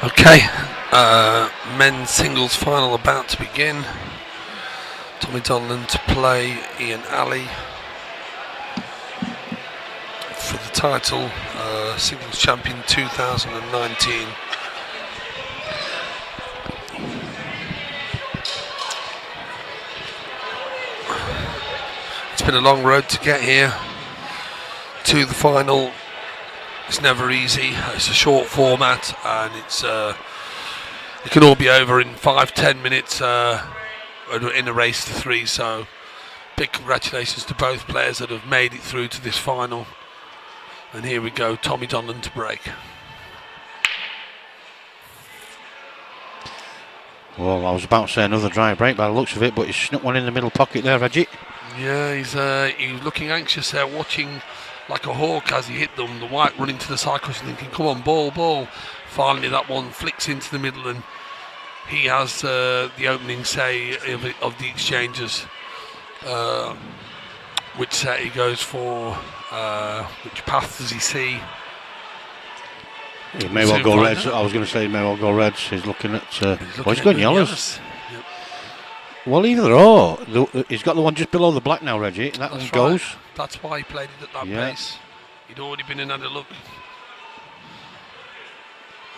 Okay, men's singles final about to begin. Tommy Donlan to play Ian Alley for the title, singles champion 2019. It's been a long road to get here to the final. It's never easy. It's a short format, and it can all be over in 5-10 minutes in a race to 3. So, big congratulations to both players that have made it through to this final. And here we go, Tommy Donlan to break. Well, I was about to say another dry break by the looks of it, but he's snuck one in the middle pocket there, Reggie. Yeah, he's looking anxious there, watching like a hawk as he hit them. The white running to the side cushion, thinking, come on, ball. Finally, that one flicks into the middle, and he has the opening say of the exchanges. Which set he goes for, which path does he see? He may well go reds. I was going to say he may well go reds. He's looking at. He's going yellows. Yep. Well, either or. He's got the one just below the black now, Reggie. And that one goes. That's why he played it at that pace. He'd already been in under look.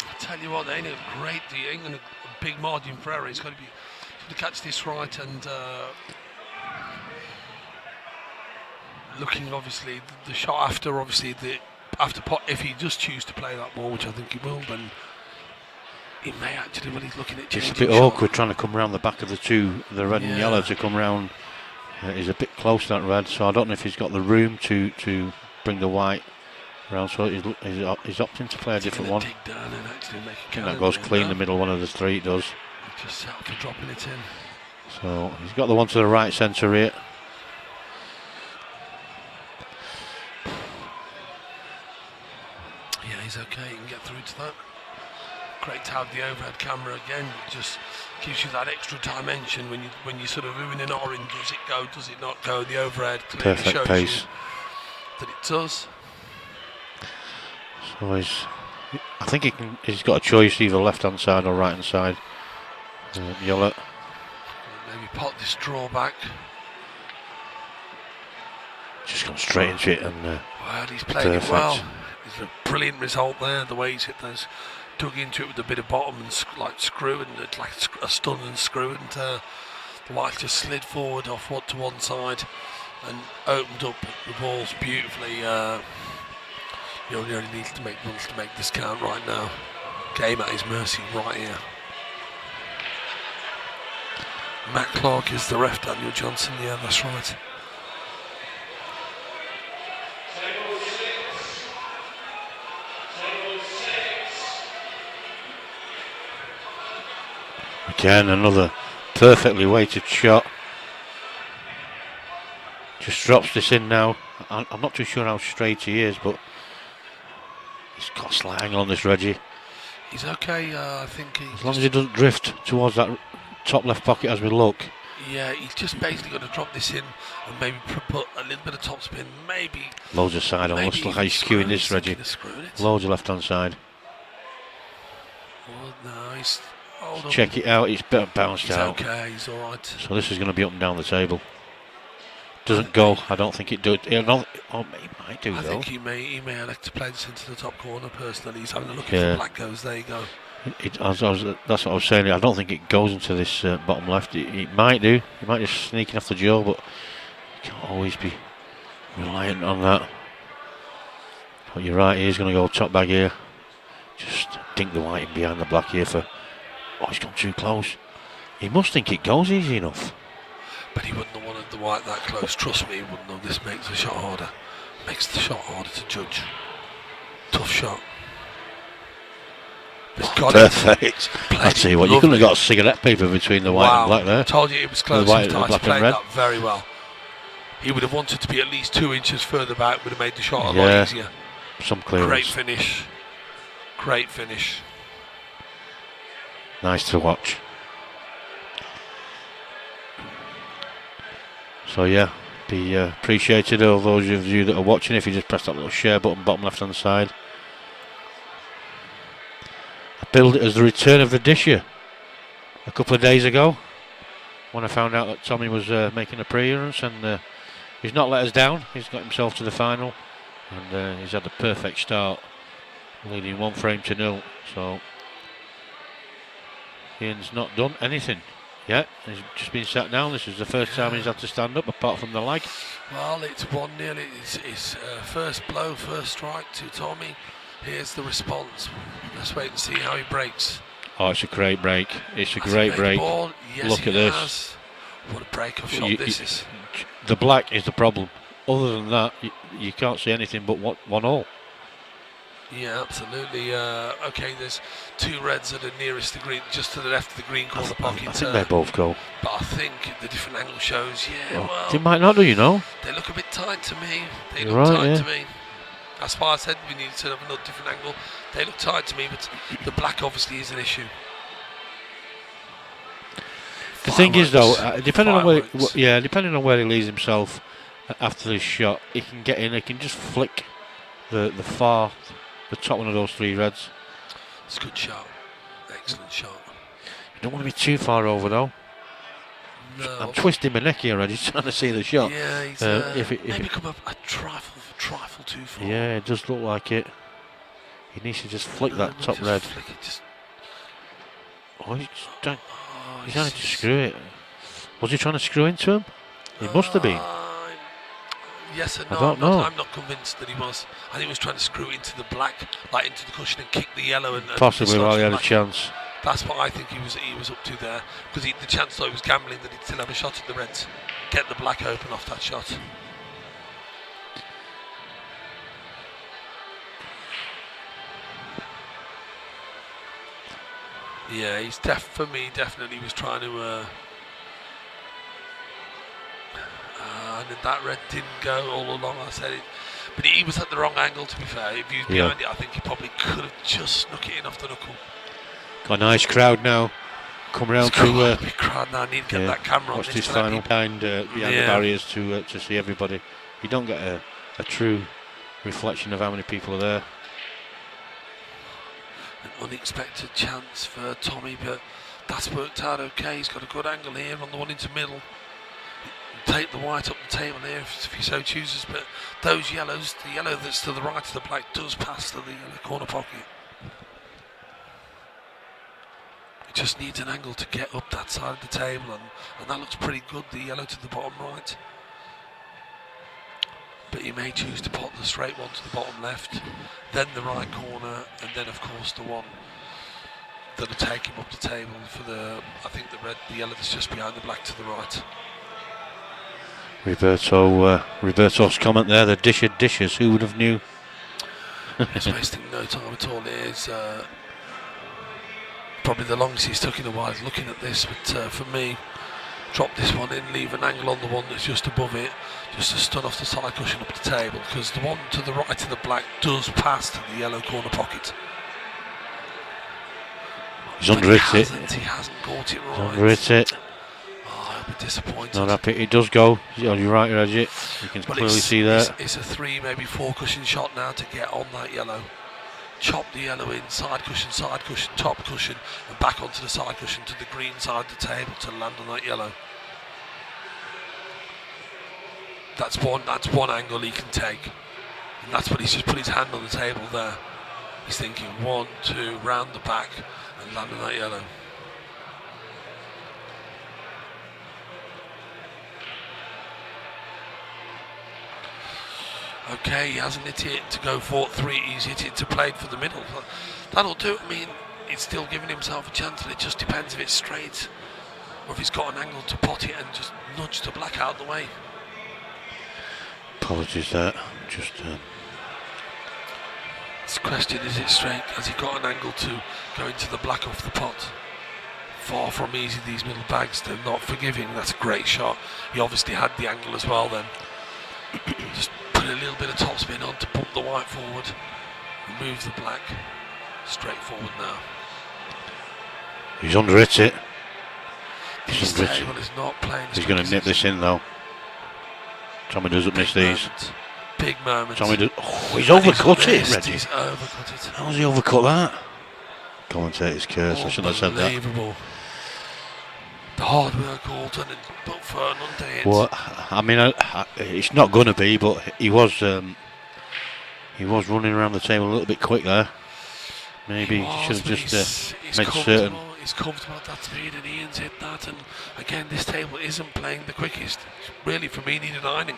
I tell you what, they ain't a great deal. Ain't going to a big margin for error. He's got to catch this right and. Looking obviously the shot after, obviously after pot, if he does choose to play that ball, which I think he will, then he may actually, when he's looking at changing. It's a bit awkward trying to come around the back of the red and yellow to come round. He's a bit close to that red, so I don't know if he's got the room to bring the white around. So he's opting to play a different one. Dig down and actually make I think that goes clean the middle one of the 3. It does. Just set up for dropping it in. So he's got the one to the right centre here. Yeah, he's okay, he can get through to that. Great to have the overhead camera again. It just gives you that extra dimension when you sort of oohing and ahhing. Does it go, does it not go? The overhead clearly perfect shows pace. You that it does. So I think he's got a choice, either left hand side or right hand side. Yellow. Maybe pot this draw back. Just gone straight into it and well, he's played it well. It's a brilliant result there. The way he's hit those, dug into it with a bit of bottom and like screw and like a stun and screw, and the white just slid forward off to one side and opened up the balls beautifully. You only need to make runs to make this count right now. Game at his mercy right here. Matt Clark is the ref, Daniel Johnson. Yeah, that's right. Again, another perfectly weighted shot. Just drops this in now. I'm not too sure how straight he is, but he's got a slight angle on this, Reggie. He's okay, I think. As long as he doesn't drift towards that top left pocket as we look. Yeah, he's just basically got to drop this in and maybe put a little bit of topspin, maybe. Loads of side on. Looks like he's skewing this, Reggie. Loads of left hand side. Oh, no, he's. Check it out, it's bounced out. Okay, he's alright. So this is going to be up and down the table. Doesn't go, I don't think it does. It might do though. I think he may elect to play this into the top corner personally. He's having a look if the black goes, there you go. That's what I was saying, I don't think it goes into this bottom left. It might do, it might just sneak off the jaw, but you can't always be reliant on that. But you're right, he's going to go top bag here. Just dink the white in behind the black here for. Oh, he's gone too close. He must think it goes easy enough. But he wouldn't have wanted the white that close. Trust me, he wouldn't have. This makes the shot harder. Makes the shot harder to judge. Tough shot. Perfect. I tell you what, you couldn't have got a cigarette paper between the white and black there. I told you it was close. He played that very well. He would have wanted to be at least 2 inches further back. Would have made the shot a lot easier. Some clearance. Great finish. Great finish. Nice to watch. So yeah, Be appreciated, all those of you that are watching, if you just press that little share button bottom left hand side. I billed it as the return of the Disher a couple of days ago when I found out that Tommy was making an appearance, and he's not let us down. He's got himself to the final, and he's had a perfect start, leading 1-0. So Ian's not done anything yet. He's just been sat down. This is the first time he's had to stand up, apart from the lag. Well, it's 1-0. It's his first blow, first strike to Tommy. Here's the response. Let's wait and see how he breaks. Oh, it's a great break. It's a great break. Yes, look at this. Has. What a break-off shot this is. The black is the problem. Other than that, you can't see anything but 1-1. Yeah, absolutely. Okay, there's 2 reds that are nearest the green, just to the left of the green corner pocket. I think they both go. But I think the different angle shows, they might not do, you know. They look a bit tight to me. They You're look right, tight to me. That's why I said we need to have another different angle. They look tight to me, but the black obviously is an issue. The thing is, though, depending on where he leaves himself after this shot, he can get in. He can just flick the top one of those 3 reds. It's a good shot. Excellent shot. You don't want to be too far over, though. No. I'm twisting my neck here already, trying to see the shot. Yeah, he's maybe come up a trifle too far. Yeah, it does look like it. He needs to just flick that top red. He's trying to screw it. Was he trying to screw into him? He must have been. Yes and no. I don't know. I'm not convinced that he was. I think he was trying to screw into the black, like into the cushion, and kick the yellow. And possibly while he had a chance. That's what I think he was up to there, because the chance though he was gambling that he'd still have a shot at the reds, get the black open off that shot. Yeah, he's for me definitely was trying to. And that red didn't go all along. I said it, but he was at the wrong angle. To be fair, if he was behind it, I think he probably could have just snuck it in off the knuckle. Got a nice crowd now. Come around to big crowd now. I need to get that camera on. Watch this final behind the barriers to see everybody. You don't get a true reflection of how many people are there. An unexpected chance for Tommy, but that's worked out okay. He's got a good angle here on the one into middle. Take the white up the table here if he so chooses, but those yellows, the yellow that's to the right of the black does pass to the yellow corner pocket. It just needs an angle to get up that side of the table, and that looks pretty good, the yellow to the bottom right. But he may choose to pot the straight one to the bottom left, then the right corner, and then of course the one that'll take him up the table for I think the yellow that's just behind the black to the right. Roberto's comment there, the dishes, who would have knew? He's wasting no time at all. It is probably the longest he's took in a while looking at this, but for me, drop this one in, leave an angle on the one that's just above it, just to stun off the side cushion up the table, because the one to the right of the black does pass to the yellow corner pocket. He's under it. He hasn't caught it right. He's under it. I'll be disappointed. Not happy. It does go. On your right edge, it. You can clearly see there. It's a 3, maybe 4 cushion shot now to get on that yellow. Chop the yellow in, side cushion, top cushion, and back onto the side cushion to the green side of the table to land on that yellow. That's one angle he can take, and that's what he's just put his hand on the table there. He's thinking 1, 2, round the back and land on that yellow. Okay, he hasn't hit it to go for 3, he's hit it to play for the middle. That'll do it. I mean, he's still giving himself a chance, but it just depends if it's straight or if he's got an angle to pot it and just nudge the black out of the way. Apologies there. Just this question, is it straight? Has he got an angle to go into the black off the pot? Far from easy, these middle bags, they're not forgiving. That's a great shot. He obviously had the angle as well then. Just put a little bit of topspin on to pump the white forward, remove the black, straight forward now. He's under it. This table is not playing. He's going to nip this in though. Tommy doesn't miss these. Big moment. Tommy does. Oh, he's overcut it, Reggie. He's overcut it. How's he overcut that? Commentator's curse. I shouldn't have said that. Unbelievable. The hard work all done, but for an under-hit. Well, I mean, it's not going to be, but he was running around the table a little bit quick there. Maybe he should have just made certain. He's comfortable at that speed, and Ian's hit that. And again, this table isn't playing the quickest. It's really, for me, needed ironing.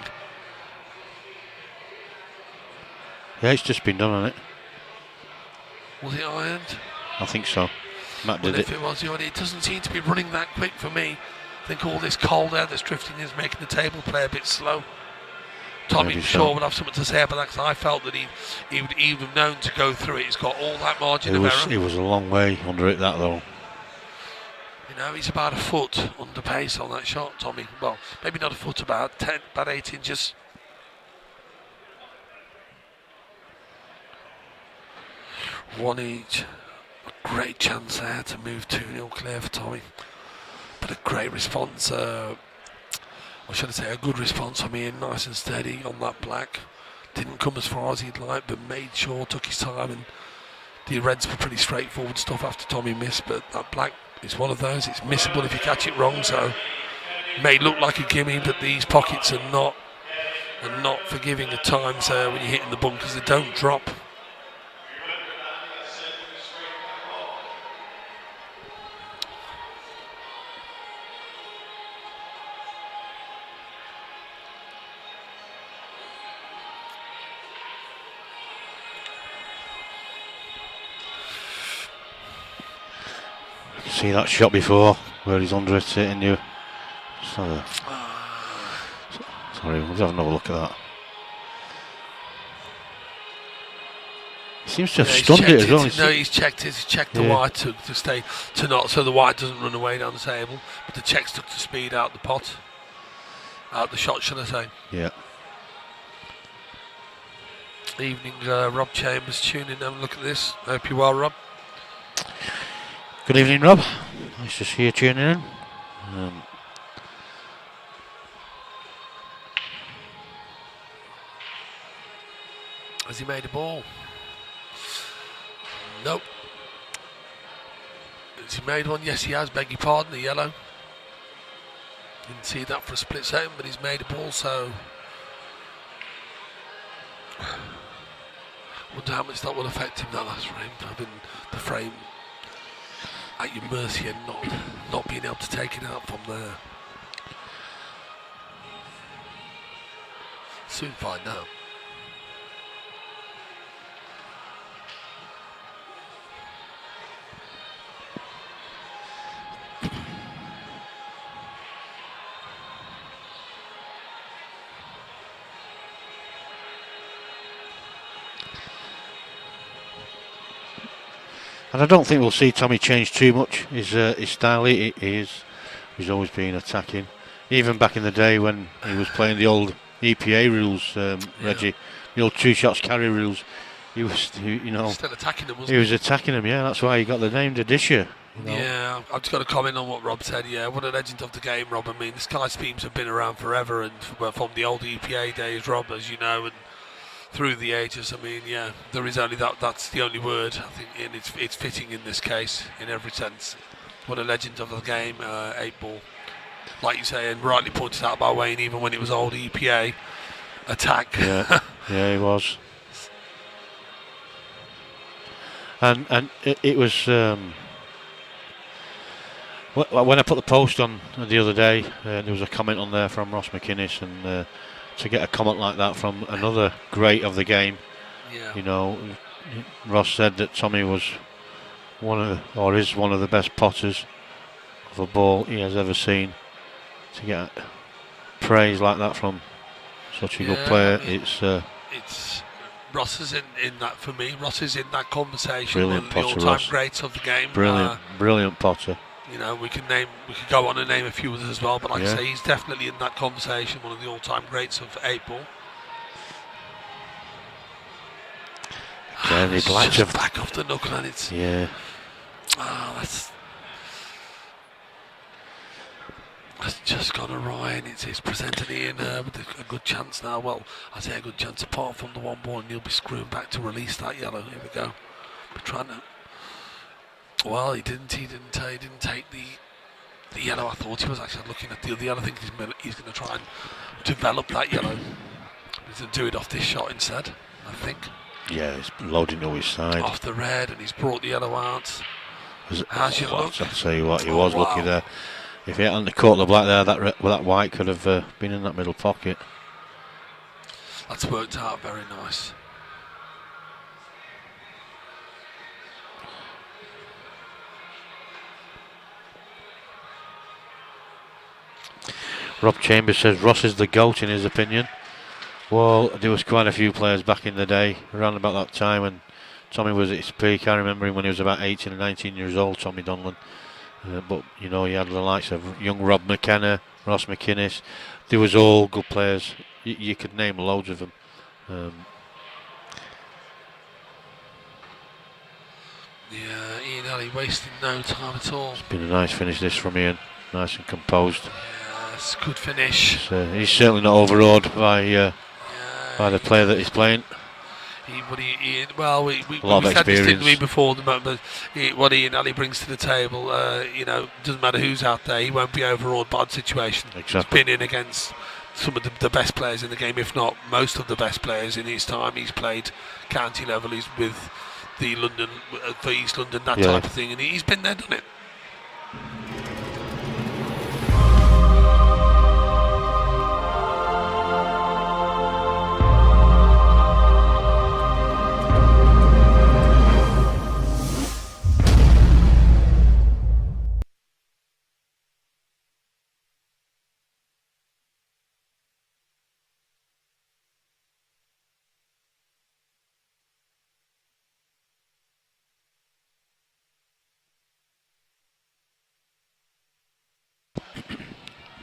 Yeah, it's just been done on it. Was it ironed? I think so. Matt did it. If it was, it doesn't seem to be running that quick for me. I think all this cold air that's drifting is making the table play a bit slow. Tommy, I'm sure, would have something to say about that, because I felt that he would even known to go through it. He's got all that margin of error. It was a long way under it, that though. He's about a foot under pace on that shot, Tommy. Well, maybe not a foot, about 8 inches. One each. A great chance there to move 2-0 clear for Tommy. But a great response. Or should I say a good response from Ian, nice and steady on that black. Didn't come as far as he'd like, but made sure, took his time, and the reds were pretty straightforward stuff after Tommy missed, but that black is one of those. It's missable if you catch it wrong, so may look like a gimme, but these pockets are not forgiving at times when you're hitting the bunkers. They don't drop. See that shot before where he's under it hitting you. Sorry, we'll have another look at that. He seems to have stunned it as well. No, he's checked it. He's checked the white to stay to not, so the white doesn't run away down the table. But the checks took the speed out the pot, out the shot, should I say? Yeah. Evening, Rob Chambers, tune in and have a look at this. Hope you are, Rob. Good evening, Rob. Nice to see you tuning in. Has he made a ball? Nope. Has he made one? Yes, he has. Beg your pardon, the yellow. Didn't see that for a split second, but he's made a ball, so. Wonder how much that will affect him, that last frame. Having the frame at your mercy and not being able to take it out from there. Soon find out. And I don't think we'll see Tommy change too much his style. He's always been attacking. Even back in the day when he was playing the old EPA rules, Reggie, the old 2 shots carry rules, he was still attacking them. He was attacking them. Yeah, that's why he got the name the Disher. Yeah, I've just got to comment on what Rob said. Yeah, what a legend of the game, Rob. I mean, the Sky Schemes have been around forever, and from the old EPA days, Rob, as you know, and through the ages. I mean, yeah, there is only that's the only word, I think, and it's fitting in this case in every sense. What a legend of the game, 8-ball. Like you say, and rightly pointed out by Wayne, even when it was old EPA attack. Yeah, yeah, he was. And it was when I put the post on the other day, there was a comment on there from Ross McInnes, and to get a comment like that from another great of the game, Ross said that Tommy was is one of the best potters of a ball he has ever seen. To get praise like that from such a good player, it's Ross is in that for me. Ross is in that conversation. Brilliant The potter, all-time Ross. greats of the game. Brilliant potter. We could go on and name a few others as well, but like I say, he's definitely in that conversation. One of the all-time greats of 8-ball. Jenny Just back off the knuckle, and it's that's just gone awry, and it's presenting Ian with a good chance now. Well, I say a good chance apart from the one ball, and he'll be screwing back to release that yellow. Here we go. But trying to. Well, he didn't take the yellow. I thought he was actually looking at the yellow. I think he's going to try and develop that yellow. He's going to do it off this shot instead, I think. Yeah, he's loading to his side. Off the red, and he's brought the yellow out. How's your look? I'll tell you what, he was lucky there. If he hadn't caught the black there, that white could have been in that middle pocket. That's worked out very nice. Rob Chambers says Ross is the GOAT in his opinion. Well, there was quite a few players back in the day, around about that time when Tommy was at his peak. I remember him when he was about 18 and 19 years old, Tommy Donlan. But, you know, he had the likes of young Rob McKenna, Ross McInnes. They was all good players. You could name loads of them. Yeah, Ian Alley wasting no time at all. It's been a nice finish this from Ian. Nice and composed. Yes, good finish. He's certainly not overawed by the player that he's playing. We lot of said this, didn't we, experience. before but what Ian Alley brings to the table, doesn't matter who's out there, he won't be overawed by the situation. Exactly. He's been in against some of the best players in the game, if not most of the best players in his time. He's played county level, he's with the London, for East London, that type of thing, and he's been there, done it.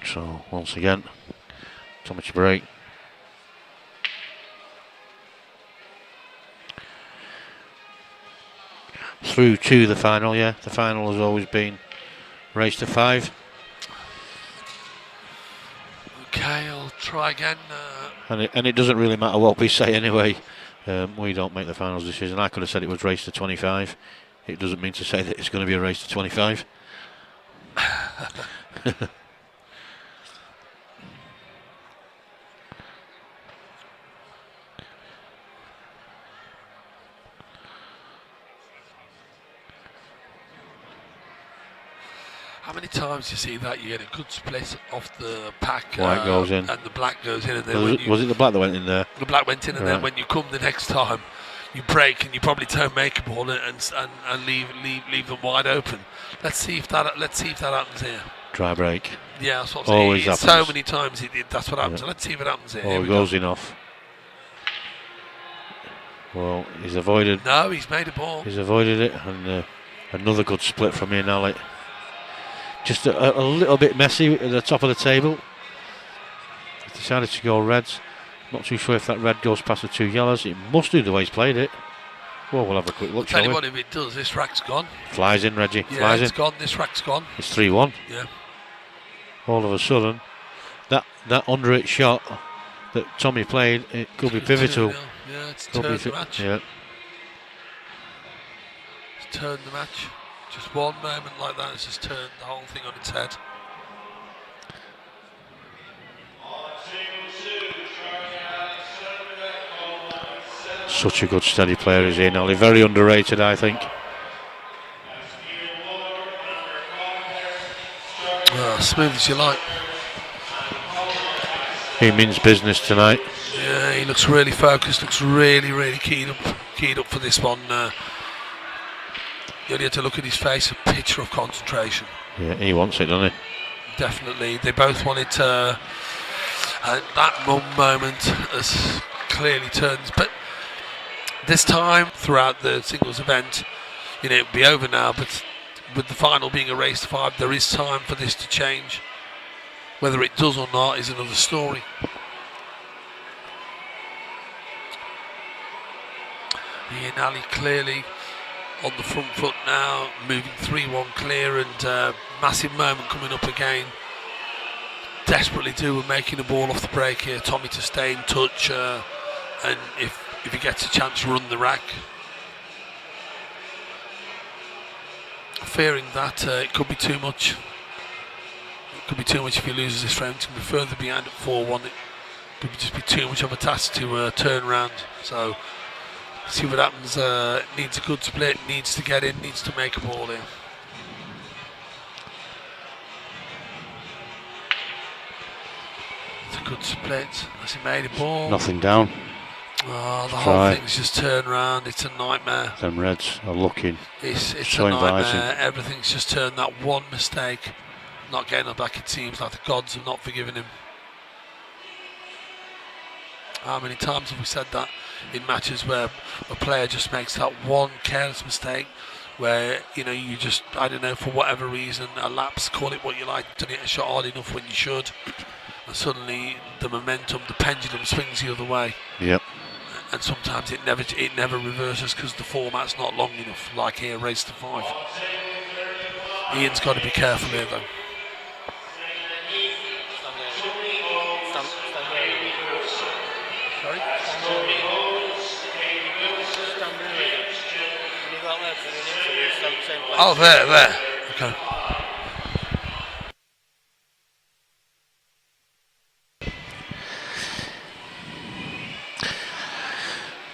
So once again, so much break. Through to the final, yeah. The final has always been race to 5. Okay, I'll try again. And it doesn't really matter what we say anyway. We don't make the finals decision. I could have said it was race to 25. It doesn't mean to say that it's going to be a race to 25. How many times you see that you get a good split off the pack, White goes in, and the black goes in, and then was it the black that went in there? The black went in, and then when you come the next time, you break and you probably don't make a ball and leave them wide open. Let's see if that happens here. Dry break. Yeah, that's what always happens. So many times that's what happens. Yeah. Let's see if it happens here. Oh, it goes in off. Well, he's avoided. No, he's made a ball. He's avoided it, and another good split from Ian Alley. Just a little bit messy at the top of the table. He's decided to go reds. Not too sure if that red goes past the 2 yellows. It must do the way he's played it. Well, we'll have a quick look, tell you we? what, if it does, this rack's gone. Flies in, Reggie. Yeah, Flies it's in. Gone. This rack's gone. It's 3-1. Yeah. All of a sudden, that under it shot that Tommy played, it could be pivotal. Yeah, it's turned the match. Yeah. It's turned the match. Just one moment like that has just turned the whole thing on its head. Such a good steady player is Ian Alley. Very underrated, I think. Smooth as you like. He means business tonight. Yeah, he looks really focused. Looks really keyed up for this one. You only have to look at his face, a picture of concentration. Yeah, he wants it, doesn't he? Definitely. They both want it. And that moment has clearly turned. But this time, throughout the singles event, it'll be over now. But with the final being a race to 5, there is time for this to change. Whether it does or not is another story. Ian Alley clearly on the front foot now, moving 3-1 clear, and massive moment coming up again. desperately do with making a ball off the break here. Tommy to stay in touch, and if he gets a chance to run the rack. Fearing that it could be too much. It could be too much if he loses this round. To be further behind at 4-1, it could just be too much of a task to turn around. So see what happens. Needs a good split. Needs to get in. Needs to make a ball here. It's a good split. Has he made a ball? Nothing down. Oh, the whole thing's just turned around. It's a nightmare. Them Reds are looking. It's so a nightmare. inviting. Everything's just turned. That one mistake, not getting it back. It seems like the gods have not forgiven him. How many times have we said that in matches where a player just makes that one careless mistake, where you just, I don't know, for whatever reason, a lapse, call it what you like, done it a shot hard enough when you should, and suddenly the momentum, the pendulum swings the other way. Yep. And sometimes it never reverses because the format's not long enough, like here, race to 5. Ian's got to be careful here though. Sorry? Oh, there. Okay.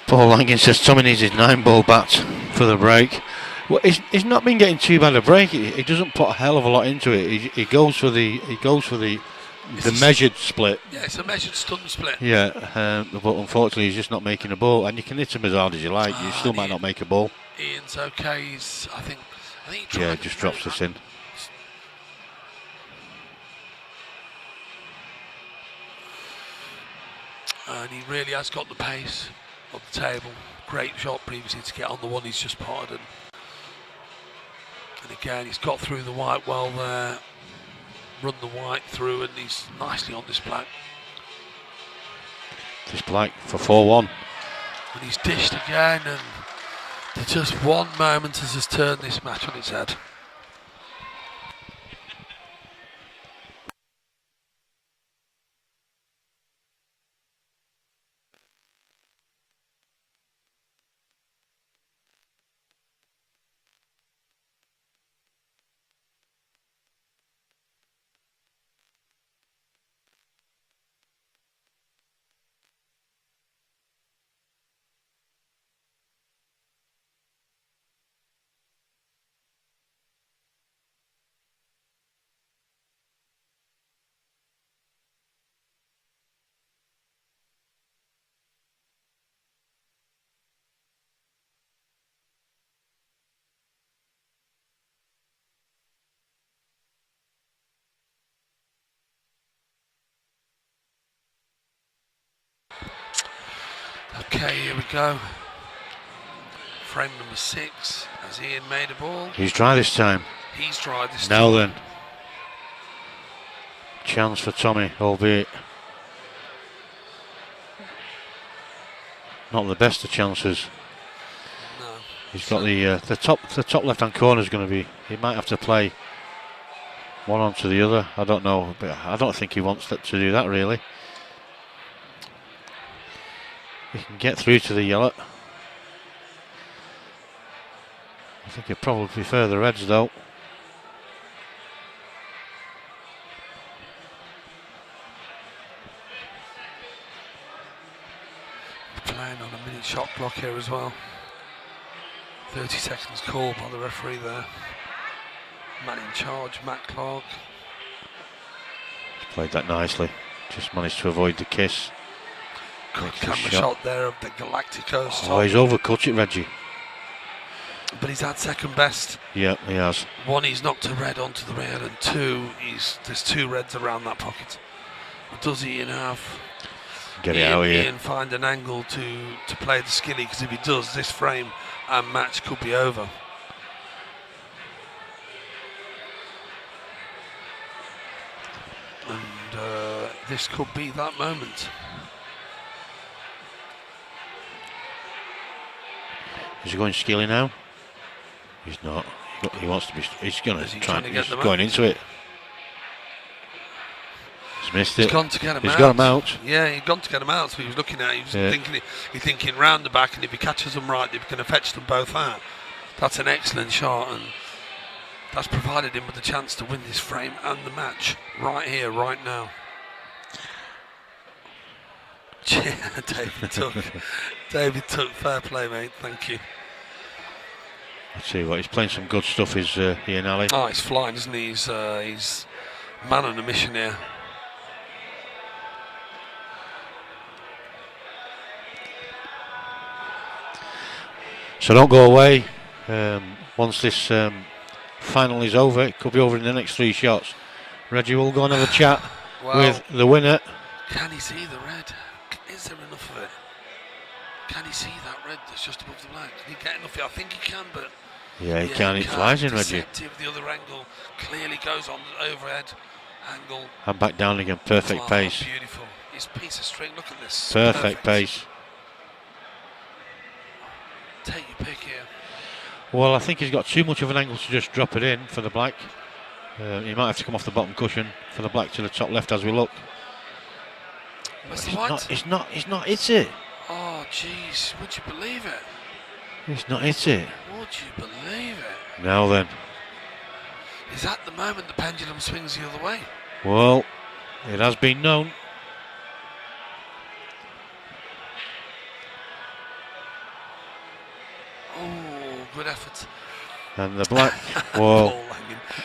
Paul Langan says Tommy needs his 9-ball bat for the break. Well, he's not been getting too bad a break. He doesn't put a hell of a lot into it. He goes for the measured split. Yeah, it's a measured stunt split. Yeah, but unfortunately he's just not making a ball. And you can hit him as hard as you like. You still might not make a ball. Ian's okay. I think he tried. Yeah, just drops this in. And he really has got the pace on the table. Great shot previously to get on the one he's just potted. And again, he's got through the white well there. Run the white through, and he's nicely on this black. This black for 4-1. And he's dished again, and just one moment has just turned this match on its head. Okay, here we go. Frame number 6. Has Ian made a ball? He's dry this time. He's dry this Now time. then. Chance for Tommy, albeit not the best of chances. No. He's got the top left hand corner is going to be. He might have to play one onto the other. I don't know, but I don't think he wants to do that really. He can get through to the yellow. I think he'll probably prefer the reds though. Playing on a minute shot clock here as well. 30 seconds called by the referee there. Man in charge, Matt Clark. He's played that nicely. Just managed to avoid the kiss. Good camera shot there of the Galacticos. Oh, he's overcut it, Reggie. But he's had second best. Yeah, he has. 1, he's knocked a red onto the rail, and 2, there's 2 reds around that pocket. But does Ian have? Get it out here. Ian find an angle to play the skilly, because if he does, this frame and match could be over. And this could be that moment. Is he going skilly now? He's not. He wants to be. He's going to try. He's going into it. He's missed He's it. gone to get him He's out. got him out. Yeah, he's gone to get him out. So he was looking at it. He was Yeah. thinking round the back, and if he catches them right, they're going to fetch them both out. That's an excellent shot, and that's provided him with the chance to win this frame and the match right here, right now. David took, fair play, mate. Thank you. I tell you what, he's playing some good stuff. Is Ian Ali? Oh, he's flying, isn't he? He's man on a mission here. So don't go away. Once this final is over, it could be over in the next 3 shots. Reggie will go and have a chat with the winner. Can he see the red? Is there enough of it? Can he see that red that's just above the black? Can he get enough of it? I think he can, but... Yeah, he can. It flies in, Reggie. Deceptive, the other angle clearly goes on the overhead angle. And back down again. Perfect pace. Beautiful. His piece of string, look at this. Perfect pace. Take your pick here. Well, I think he's got too much of an angle to just drop it in for the black. He might have to come off the bottom cushion for the black to the top left as we look. Where's the white? It's not hit it. Oh, jeez. Would you believe it? It's not hit it. Would you believe it? Now then. Is that the moment the pendulum swings the other way? Well, it has been known. Oh, good effort. And the black, well,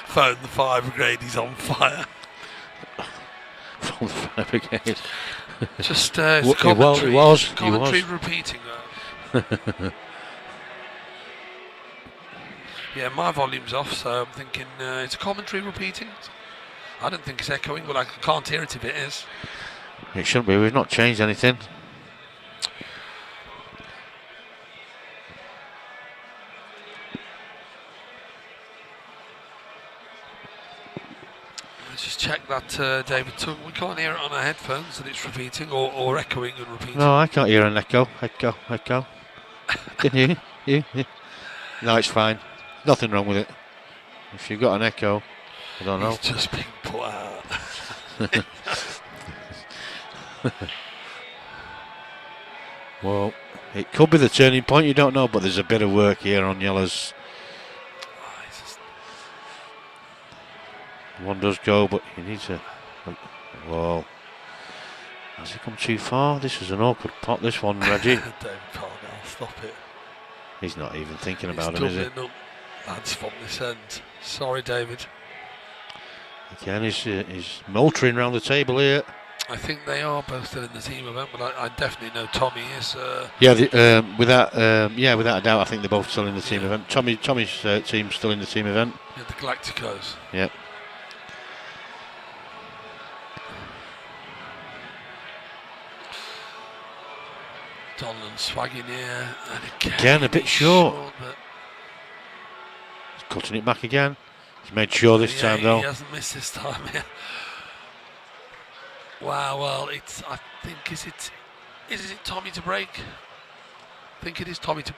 phone the fire brigade, he's on fire. From the fire brigade. Just commentary. Well, it was. Commentary repeating. Yeah, my volume's off, so I'm thinking it's a commentary repeating. I don't think it's echoing, but I can't hear it if it is. It shouldn't be. We've not changed anything. Let's just check that David took. We can't hear it on our headphones that it's repeating or echoing and repeating. No, I can't hear an echo. Echo. Can you? No, it's fine. Nothing wrong with it. If you've got an echo, I don't know. He's just being put out. Well, it could be the turning point, you don't know, but there's a bit of work here on yellows. One does go, but he needs a... Well, has he come too far? This is an awkward pot, this one, Reggie. David Parnell, stop it. He's not even thinking about him, is he? Up lads from this end. Sorry, David. Again, he's motoring around the table here. I think they are both still in the team event, but I definitely know Tommy is. Without a doubt, I think they're both still in the team event. Tommy's team's still in the team event. Yeah, the Galacticos. Yep. Donlan swagging here, and again a bit short. But he's cutting it back again. He's made sure this time though. He hasn't missed this time. Yeah. Wow. Well, I think is it Tommy to break? I think it is Tommy to.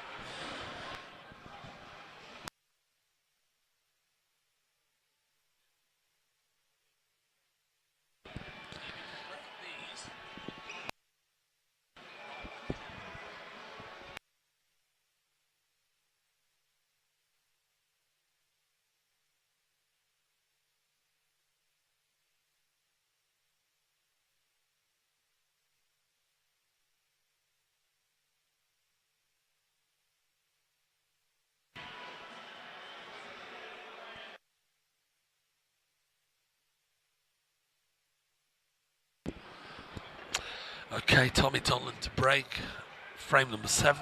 Okay, Tommy Donlan to break. Frame number 7.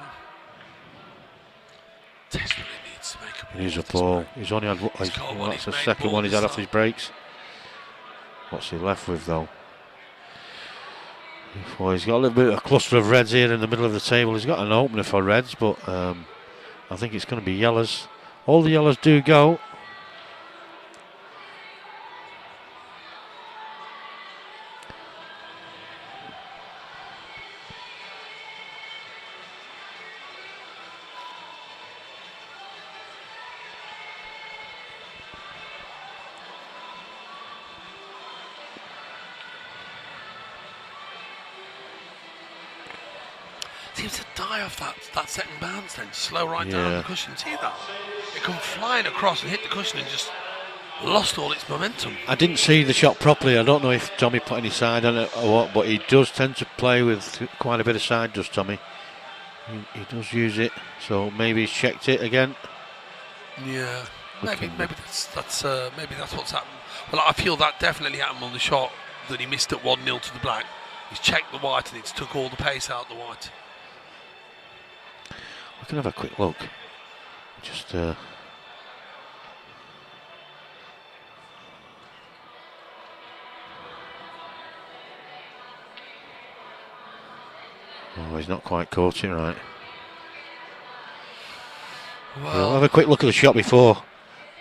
Desperately needs to make a ball. He's a ball. He's only had that's the second one he's had off his breaks. What's he left with though? Well, he's got a little bit of a cluster of reds here in the middle of the table. He's got an opener for reds, but I think it's going to be yellows. All the yellows do go. seems to die off that second bounce then, slow right down the cushion. See that? It come flying across and hit the cushion and just lost all its momentum. I didn't see the shot properly. I don't know if Tommy put any side on it or what, but he does tend to play with quite a bit of side, does Tommy? He does use it, so maybe he's checked it again. Yeah, maybe that's what's happened. Well, I feel that definitely happened on the shot that he missed at 1-0 to the black. He's checked the white and it's took all the pace out of the white. We can have a quick look. Just oh, he's not quite caught it right. Well, we'll have a quick look at the shot before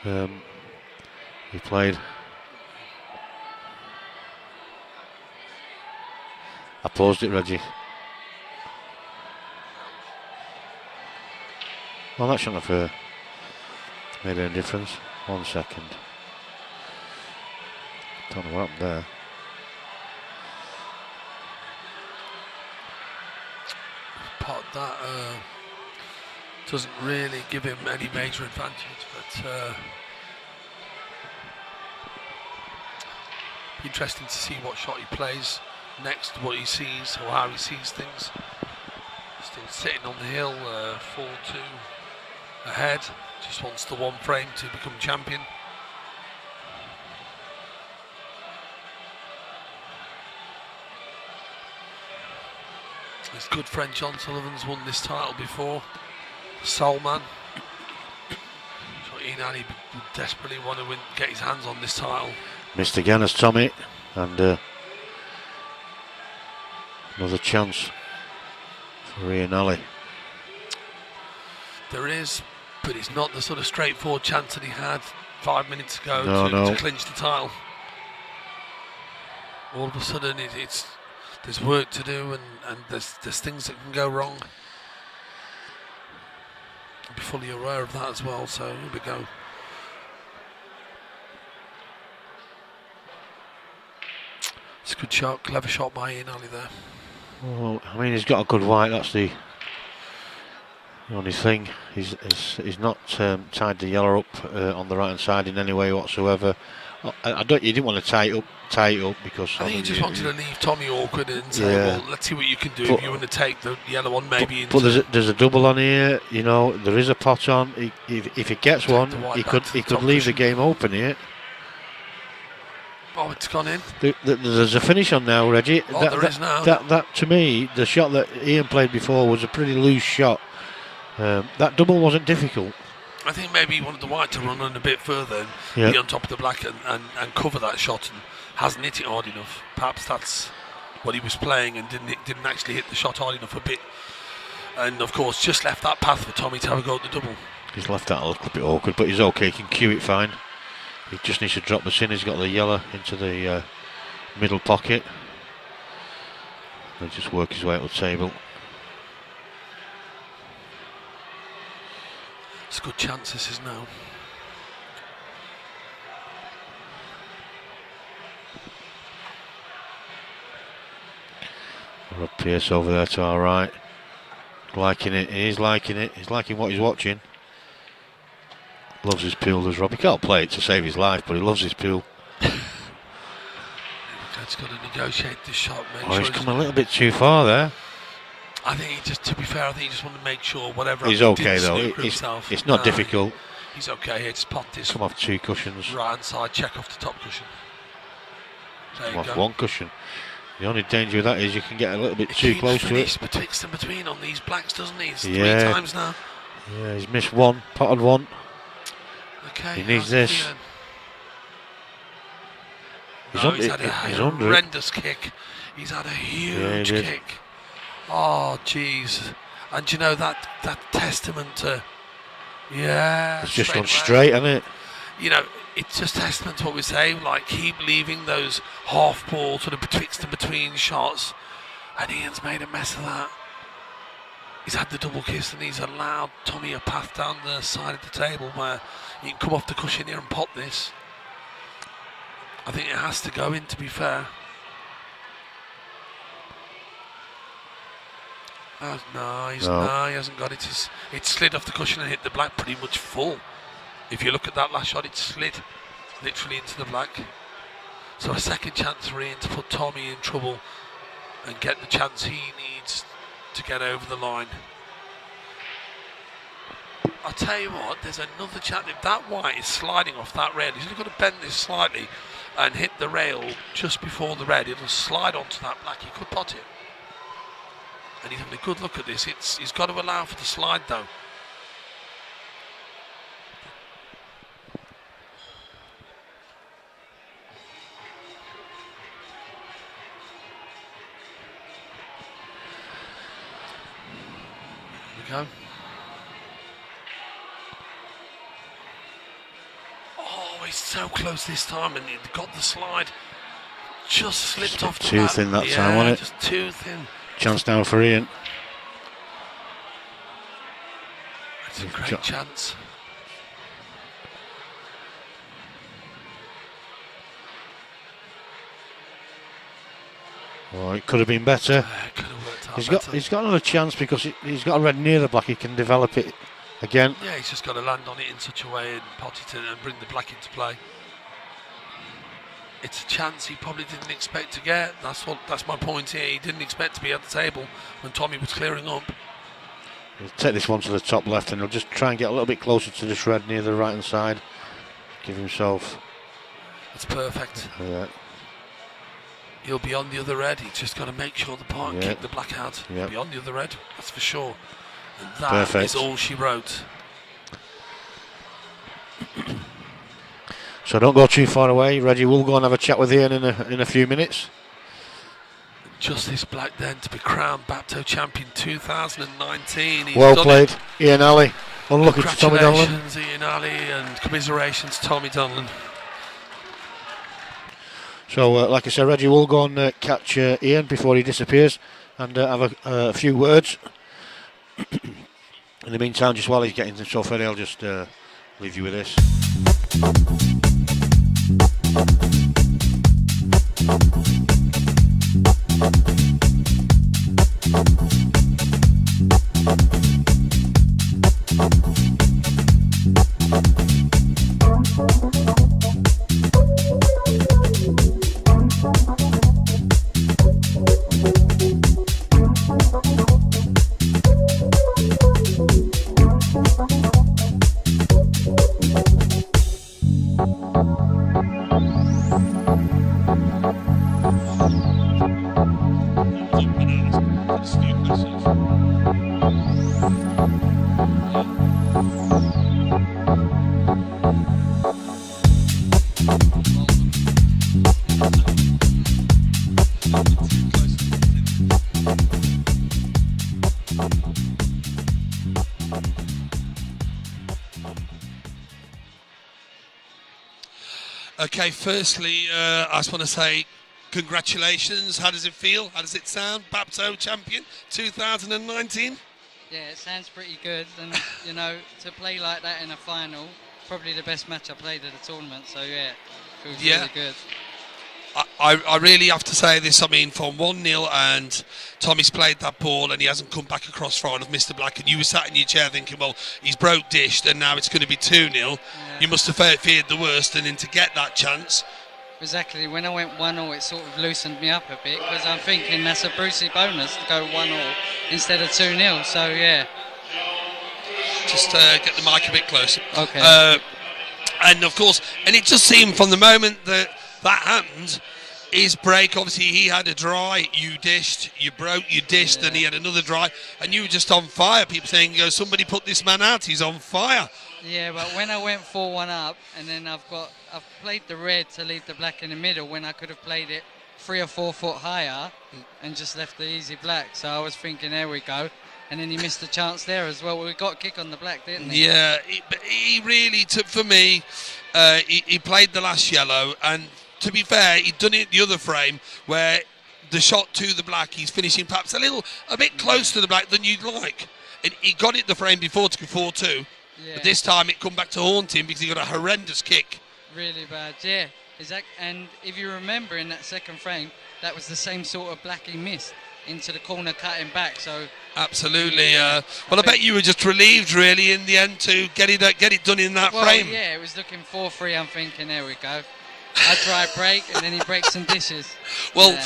he played. I paused it, Reggie. Well, that shouldn't have made any difference. 1 second. Don't know what happened there. Pot that doesn't really give him any major advantage, but interesting to see what shot he plays next, what he sees or how he sees things. Still sitting on the hill, 4-2 ahead, just wants the one frame to become champion. His good friend John Sullivan's won this title before. Soul Man. So Ian Ali would desperately want to get his hands on this title. Missed again as Tommy, and another chance for Ian Ali. There is, but it's not the sort of straightforward chance that he had 5 minutes ago to clinch the title. All of a sudden, there's work to do, and there's things that can go wrong. Be fully aware of that as well. So here we go. It's a good shot, clever shot by Ian Ali there. Well, I mean, he's got a good white. That's the only thing. He's not tied the yellow up on the right hand side in any way whatsoever. You didn't want to tie it up because I think you just wanted to leave Tommy awkward and say, well, let's see what you can do. If you want to take the yellow one, maybe. But there's a double on here. You know, there is a pot on. If he gets one, he could leave the game open here. Oh, it's gone in. There's a finish on now, Reggie. There is now. That to me, the shot that Ian played before was a pretty loose shot. That double wasn't difficult. I think maybe he wanted the white to run on a bit further and be on top of the black and cover that shot, and hasn't hit it hard enough. Perhaps that's what he was playing and didn't actually hit the shot hard enough a bit. And of course, just left that path for Tommy to have a go at the double. He's left that a little bit awkward, but he's okay. He can cue it fine. He just needs to drop the sin. He's got the yellow into the middle pocket. He'll just work his way up the table. It's a good chance this is now. Rod Pierce over there to our right. Liking it. He's liking it. He's liking what he's watching. Loves his pool, does Rob. He can't play it to save his life, but he loves his pool. He's got to negotiate this shot. He's come a little bit too far there. I think to be fair, I think he just wanted to make sure whatever. He's okay though. It's not difficult. He's okay here. Just pop this. Come off 2 cushions. Right hand side, check off the top cushion. There Come off 1 cushion. The only danger with that is you can get a little bit too close to it. Betwixt and between on these blacks, doesn't he? It's 3 times now. Yeah, he's missed 1, potted 1. Okay. He needs this. He's had a horrendous kick. He's had a huge kick. Oh, jeez. And you know, that testament to... Yeah. It's just gone straight, hasn't it? You know, it's just testament to what we say. Like, keep leaving those half ball sort of betwixt and between shots. And Ian's made a mess of that. He's had the double kiss and he's allowed Tommy a path down the side of the table where he can come off the cushion here and pop this. I think it has to go in, to be fair. No, No. he hasn't got it. It slid off the cushion and hit the black pretty much full. If you look at that last shot, it slid literally into the black. So a second chance for Ian to put Tommy in trouble and get the chance he needs to get over the line. I'll tell you what, there's another chance. If that white is sliding off that rail, he's only got to bend this slightly and hit the rail just before the red. It'll slide onto that black. He could pot it. And he's having a good look at this. He's got to allow for the slide though. Here we go. Oh, he's so close this time, and he got the slide. Just slipped off the too back. thin that time, wasn't it? Just too thin. Chance now for Ian. It's a great chance. Oh, it could have been better. It could have worked out better. He's got another chance because he's got a red near the black. He can develop it again. Yeah, he's just got to land on it in such a way and pot it in and bring the black into play. It's a chance he probably didn't expect to get. That's my point here. He didn't expect to be at the table when Tommy was clearing up. He'll take this one to the top left and he'll just try and get a little bit closer to this red near the right hand side. Give himself. That's perfect. Yeah. He'll be on the other red. He's just got to make sure the part and kick the black out. Yeah. He'll be on the other red. That's for sure. And that Perfect. is all she wrote. So don't go too far away. Reggie will go and have a chat with Ian in a few minutes. Just this black then to be crowned Bapto champion 2019. He's well done played, it. Ian Alley. Unlucky to Tommy Donlan. Congratulations, Ian Alley, and commiserations, Tommy Donlan. So, like I said, Reggie will go and catch Ian before he disappears and have a few words. In the meantime, just while he's getting himself ready, I'll just leave you with this. Okay, firstly, I just want to say congratulations. How does it feel? How does it sound? Bapto champion 2019? Yeah, it sounds pretty good. And, you know, to play like that in a final, probably the best match I played at the tournament. So, yeah, feels really good. I really have to say this. I mean, from 1-0 and Tommy's played that ball and he hasn't come back across far enough, Mr. Black, and you were sat in your chair thinking, well, he's broke dished and now it's going to be 2-0. Yeah. You must have feared the worst, and then to get that chance. Exactly. When I went 1-0, it sort of loosened me up a bit because I'm thinking that's a Brucey bonus to go 1-0 instead of 2-0. So, yeah. Just get the mic a bit closer. Okay. And, of course, and it just seemed from the moment that happened, his break, obviously he had a dry, you dished, you broke, you dished, and he had another dry, and you were just on fire. People saying, somebody put this man out, he's on fire. Yeah, but when I went 4-1 up, and then I've played the red to leave the black in the middle when I could have played it 3 or 4 foot higher and just left the easy black. So I was thinking, there we go. And then he missed the chance there as well. We got a kick on the black, didn't he? Yeah, he really took, for me, he played the last yellow, and to be fair, he'd done it the other frame where the shot to the black, he's finishing perhaps a bit close to the black than you'd like. And he got it the frame before to go 4-2, but this time it come back to haunt him because he got a horrendous kick. Really bad, yeah. And if you remember in that second frame, that was the same sort of black he missed. into the corner cutting back. So absolutely. Well, I bet you were just relieved, really, in the end to get it done in that frame. Yeah, it was looking 4-3. I'm thinking, there we go. I try break, and then he breaks some dishes. Well.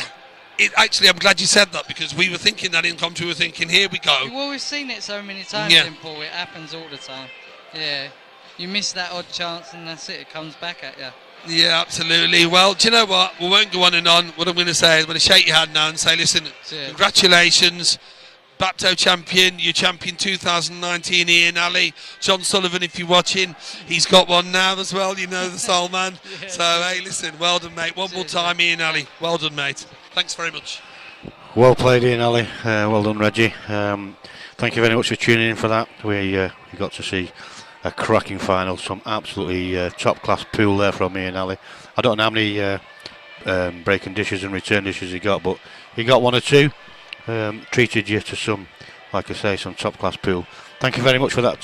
Actually, I'm glad you said that, because we were thinking that in commentary. We were thinking, here we go. Well, we've seen it so many times in Paul. It happens all the time. Yeah, you miss that odd chance, and that's it. It comes back at you. Yeah, absolutely. Well, do you know what? We won't go on and on. What I'm going to say is I'm going to shake your hand now and say, listen, congratulations. Bapto champion, you're champion 2019, Ian Ali. John Sullivan, if you're watching, he's got one now as well, you know, the soul man. So, hey, listen, well done, mate. One more time, Ian Ali. Well done, mate. Thanks very much. Well played, Ian Ali. Well done, Reggie. Thank you very much for tuning in for that. We got to see a cracking final, some absolutely top-class pool there from Ian Ali. I don't know how many breaking dishes and return dishes he got, but he got one or two. Treated you to some, like I say, some top-class pool. Thank you very much for that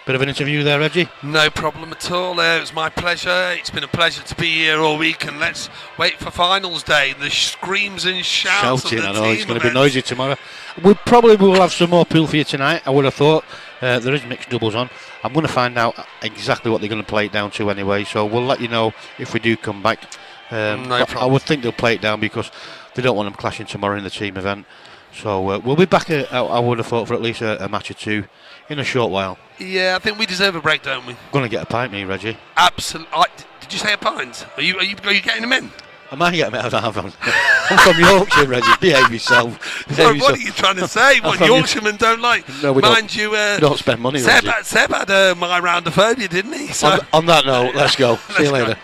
bit of an interview there, Reggie. No problem at all. It was my pleasure. It's been a pleasure to be here all week, and let's wait for finals day. The screams and shouts Shouting, of the I know, team it's going to be noisy tomorrow. We probably will have some more pool for you tonight, I would have thought. There is mixed doubles on. I'm going to find out exactly what they're going to play it down to anyway, so we'll let you know if we do come back. I would think they'll play it down because they don't want them clashing tomorrow in the team event. So we'll be back, I would have thought, for at least a match or two in a short while. Yeah, I think we deserve a break, don't we? Going to get a pint, me, Reggie. Absolutely. Did you say a pint? Are you getting them in? I might get them out. I'm from Yorkshire, Reggie. Behave yourself. Sorry, what are you trying to say? What Yorkshiremen don't like? No, we Mind don't. you, Don't spend money, Seb Reggie. Seb had my roundophobia, didn't he? So On that note, let's go. See you later. Go.